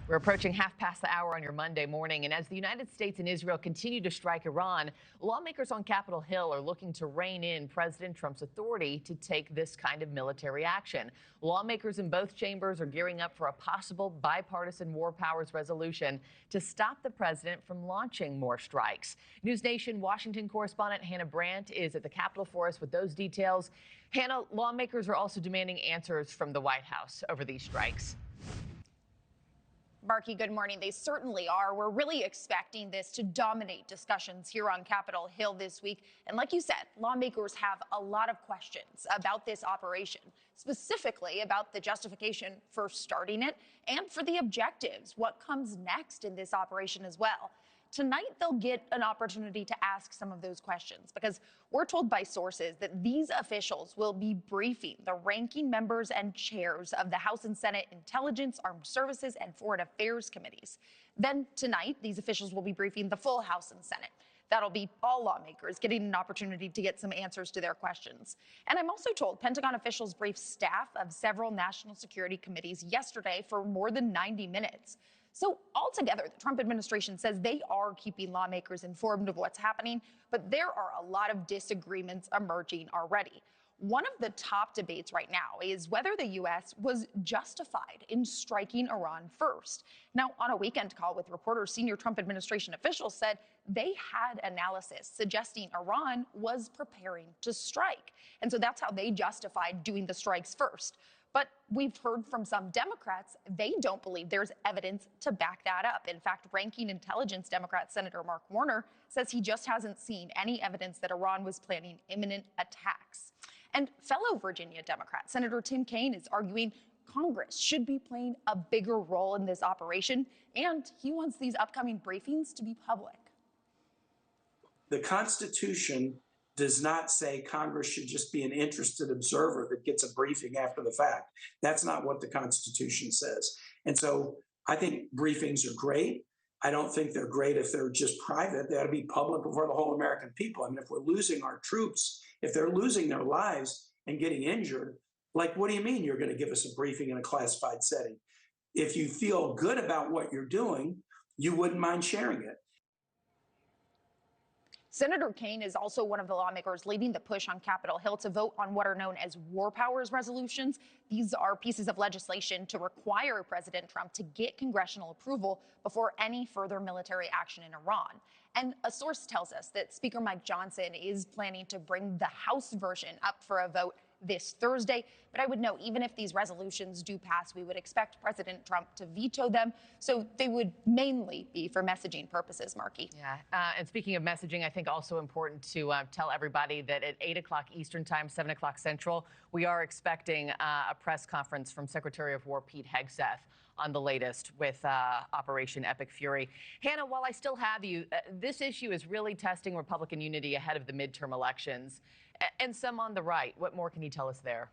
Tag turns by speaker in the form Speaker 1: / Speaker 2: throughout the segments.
Speaker 1: We're approaching half past the hour on your Monday morning, and as the United States and Israel continue to strike Iran, lawmakers on Capitol Hill are looking to rein in President Trump's authority to take this kind of military action. Lawmakers in both chambers are gearing up for a possible bipartisan war powers resolution to stop the president from launching more strikes. NewsNation Washington correspondent Hannah Brandt is at the Capitol for us with those details. Hannah, lawmakers are also demanding answers from the White House over these strikes.
Speaker 2: Markie, good morning. They certainly are. We're really expecting this to dominate discussions here on Capitol Hill this week. And like you said, lawmakers have a lot of questions about this operation, specifically about the justification for starting it and for the objectives, what comes next in this operation as well. Tonight, they'll get an opportunity to ask some of those questions because we're told by sources that these officials will be briefing the ranking members and chairs of the House and Senate Intelligence, Armed Services, and Foreign Affairs committees. Then tonight, these officials will be briefing the full House and Senate. That'll be all lawmakers getting an opportunity to get some answers to their questions. And I'm also told Pentagon officials briefed staff of several national security committees yesterday for more than 90 minutes. So altogether, the Trump administration says they are keeping lawmakers informed of what's happening, but there are a lot of disagreements emerging already. One of the top debates right now is whether the U.S. was justified in striking Iran first. Now, on a weekend call with reporters, senior Trump administration officials said they had analysis suggesting Iran was preparing to strike. And so that's how they justified doing the strikes first. But we've heard from some Democrats, they don't believe there's evidence to back that up. In fact, ranking intelligence Democrat Senator Mark Warner says he just hasn't seen any evidence that Iran was planning imminent attacks. And fellow Virginia Democrat Senator Tim Kaine is arguing Congress should be playing a bigger role in this operation, and he wants these upcoming briefings to be public.
Speaker 3: The Constitution does not say Congress should just be an interested observer that gets a briefing after the fact. That's not what the Constitution says. And so I think briefings are great. I don't think they're great if they're just private. They ought to be public before the whole American people. I mean, if we're losing our troops, if they're losing their lives and getting injured, like, what do you mean you're going to give us a briefing in a classified setting? If you feel good about what you're doing, you wouldn't mind sharing it.
Speaker 2: Senator Kaine is also one of the lawmakers leading the push on Capitol Hill to vote on what are known as war powers resolutions. These are pieces of legislation to require President Trump to get congressional approval before any further military action in Iran. And a source tells us that Speaker Mike Johnson is planning to bring the House version up for a vote this Thursday. But I would note, even if these resolutions do pass, we would expect President Trump to veto them. So they would mainly be for messaging purposes, Markie.
Speaker 1: Yeah. And speaking of messaging, I think also important to tell everybody that at 8 o'clock Eastern time, 7 o'clock Central, we are expecting a press conference from Secretary of War Pete Hegseth on the latest with Operation Epic Fury. Hannah, while I still have you, this issue is really testing Republican unity ahead of the midterm elections. And some on the right. What more can you tell us there?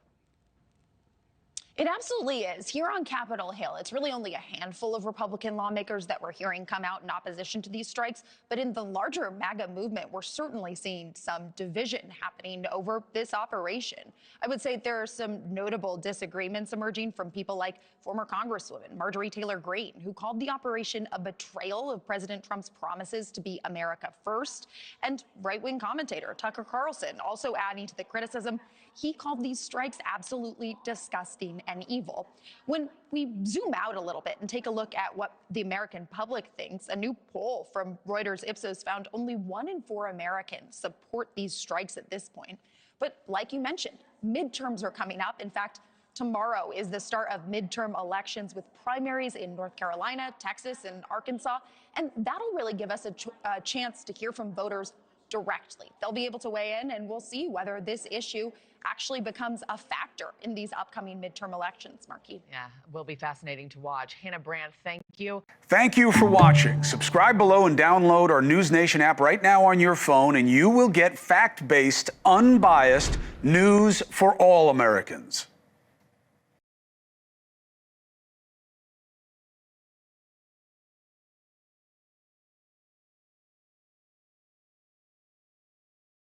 Speaker 2: It absolutely is. Here on Capitol Hill, it's really only a handful of Republican lawmakers that we're hearing come out in opposition to these strikes. But in the larger MAGA movement, we're certainly seeing some division happening over this operation. I would say there are some notable disagreements emerging from people like former Congresswoman Marjorie Taylor Greene, who called the operation a betrayal of President Trump's promises to be America first. And right-wing commentator Tucker Carlson also adding to the criticism. He called these strikes absolutely disgusting and evil. When we zoom out a little bit and take a look at what the American public thinks, a new poll from Reuters Ipsos found only 1 in 4 Americans support these strikes at this point. But like you mentioned, midterms are coming up. In fact, tomorrow is the start of midterm elections with primaries in North Carolina, Texas, and Arkansas. And that'll really give us a chance to hear from voters directly. They'll be able to weigh in, and we'll see whether this issue actually becomes a factor in these upcoming midterm elections, Markie.
Speaker 1: Yeah, will be fascinating to watch. Hannah Brandt, thank you.
Speaker 4: Thank you for watching. Subscribe below and download our NewsNation app right now on your phone, and you will get fact-based, unbiased news for all Americans.